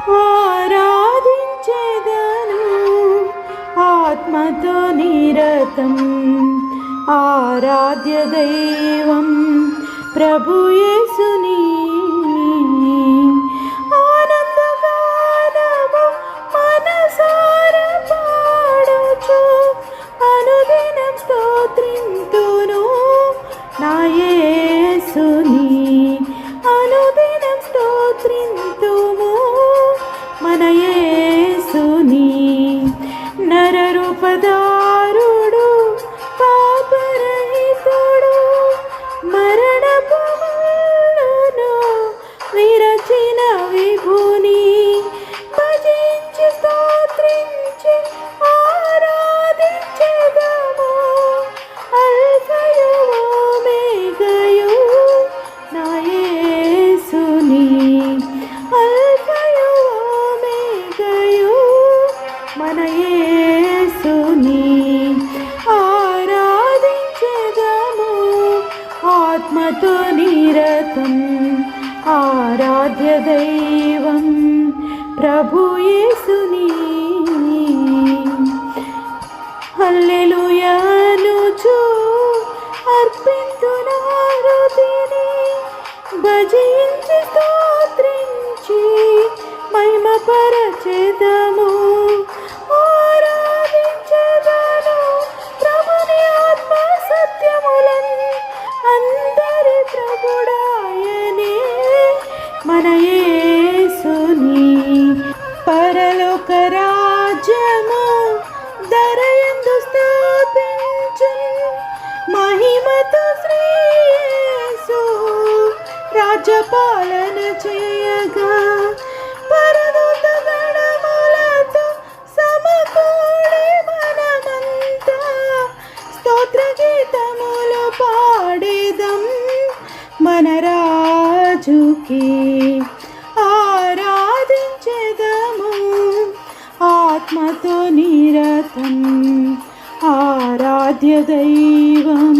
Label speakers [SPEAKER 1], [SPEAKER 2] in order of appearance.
[SPEAKER 1] ఆరాధించెదను ఆత్మతో నిరతం. ఆరాధ్య దైవం ప్రభు యేసుని ఆనందగానము మనసారా పాడుచు అనుదినం స్తోత్రింతును నా యేసుని. అనుదినం స్తోత్రింతుము మన యేసుని. నరరూపధారుడు పాపరహితుడు మరణపు ముళ్ళును విరచిన విభుని భజించి స్తోత్రించి ఆరాధించెదము. అల్ఫయు ఓమెగయు నా యేసుని. అల్ఫయు ఓమెగయు మన యేసుని. ఆరాధించెదము ఆత్మతో నిరతం. ఆరాధ్య దైవం ప్రభు యేసుని. హల్లెలూయా అనుచు అర్పింతున హృదిని భజించి స్తోత్రించి మహిమపరచెదము. ఆరాధించెదను ప్రభుని ఆత్మ సత్యములన్. అందరి ప్రభుడాయనే మన యేసుని. పరలోక రాజ్యము ధరయందు స్థాపించును మహిమతో శ్రీ యేసు రాజ్యపాలన చేయగా. పరదూత గణములతో సమకూడి మనమంతా స్తోత్ర గీతములు పాడేదం మన రాజుకి. ఆరాధించెదము ఆత్మతో నిరతం. ఆరాధ్య దైవం